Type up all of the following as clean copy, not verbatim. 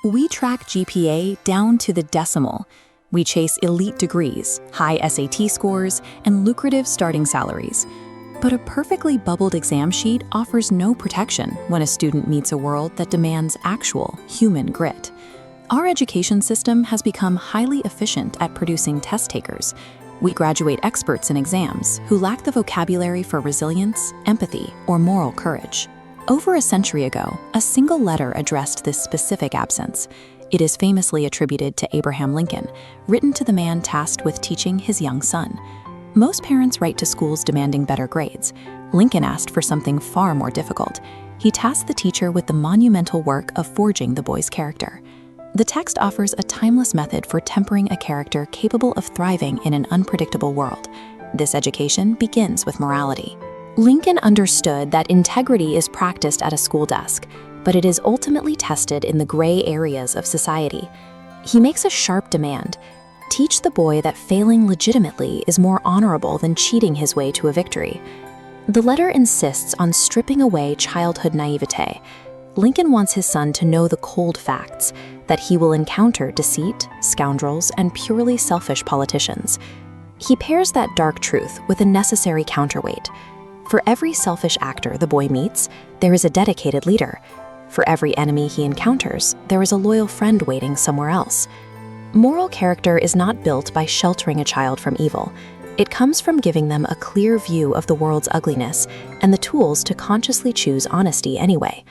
We track GPA down to the decimal. We chase elite degrees, high SAT scores, and lucrative starting salaries. But a perfectly bubbled exam sheet offers no protection when a student meets a world that demands actual human grit. Our education system has become highly efficient at producing test takers. We graduate experts in exams who lack the vocabulary for resilience, empathy, or moral courage. Over a century ago, a single letter addressed this specific absence. It is famously attributed to Abraham Lincoln, written to the man tasked with teaching his young son. Most parents write to schools demanding better grades. Lincoln asked for something far more difficult. He tasked the teacher with the monumental work of forging the boy's character. The text offers a timeless method for tempering a character capable of thriving in an unpredictable world. This education begins with morality. Lincoln understood that integrity is practiced at a school desk, but it is ultimately tested in the gray areas of society. He makes a sharp demand: teach the boy that failing legitimately is more honorable than cheating his way to a victory. The letter insists on stripping away childhood naivete. Lincoln wants his son to know the cold facts, that he will encounter deceit, scoundrels, and purely selfish politicians. He pairs that dark truth with a necessary counterweight. For every selfish actor the boy meets, there is a dedicated leader. For every enemy he encounters, there is a loyal friend waiting somewhere else. Moral character is not built by sheltering a child from evil. It comes from giving them a clear view of the world's ugliness and the tools to consciously choose honesty anyway.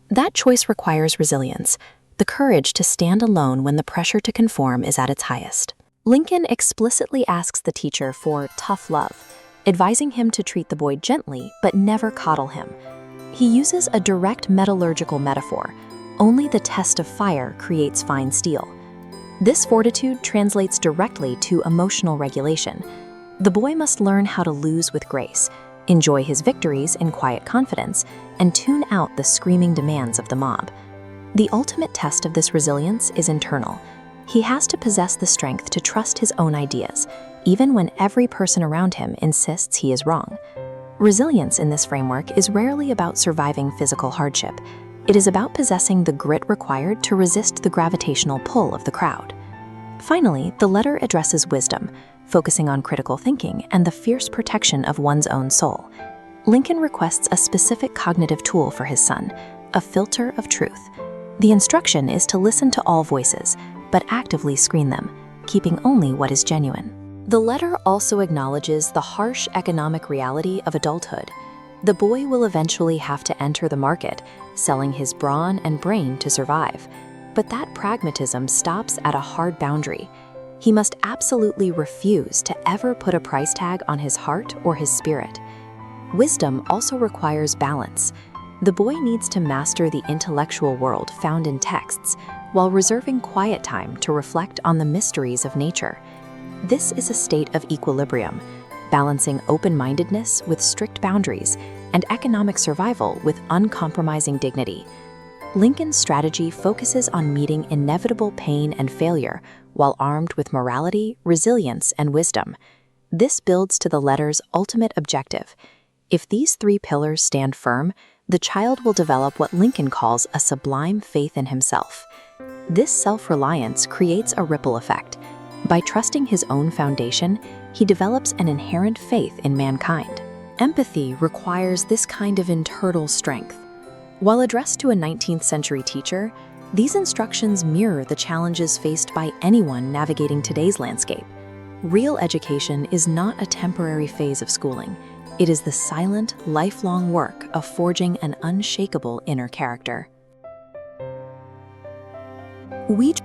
That choice requires resilience, the courage to stand alone when the pressure to conform is at its highest. Lincoln explicitly asks the teacher for tough love, advising him to treat the boy gently but never coddle him. He uses a direct metallurgical metaphor: only the test of fire creates fine steel. This fortitude translates directly to emotional regulation. The boy must learn how to lose with grace, enjoy his victories in quiet confidence, and tune out the screaming demands of the mob. The ultimate test of this resilience is internal. He has to possess the strength to trust his own ideas, even when every person around him insists he is wrong. Resilience in this framework is rarely about surviving physical hardship. It is about possessing the grit required to resist the gravitational pull of the crowd. Finally, the letter addresses wisdom, focusing on critical thinking and the fierce protection of one's own soul. Lincoln requests a specific cognitive tool for his son: a filter of truth. The instruction is to listen to all voices, but actively screen them, keeping only what is genuine. The letter also acknowledges the harsh economic reality of adulthood. The boy will eventually have to enter the market, selling his brawn and brain to survive. But that pragmatism stops at a hard boundary. He must absolutely refuse to ever put a price tag on his heart or his spirit. Wisdom also requires balance. The boy needs to master the intellectual world found in texts, while reserving quiet time to reflect on the mysteries of nature. This is a state of equilibrium, balancing open-mindedness with strict boundaries and economic survival with uncompromising dignity. Lincoln's strategy focuses on meeting inevitable pain and failure while armed with morality, resilience, and wisdom. This builds to the letter's ultimate objective. If these three pillars stand firm, the child will develop what Lincoln calls a sublime faith in himself. This self-reliance creates a ripple effect. By trusting his own foundation, he develops an inherent faith in mankind. Empathy requires this kind of internal strength. While addressed to a 19th century teacher, these instructions mirror the challenges faced by anyone navigating today's landscape. Real education is not a temporary phase of schooling. It is the silent, lifelong work of forging an unshakable inner character. We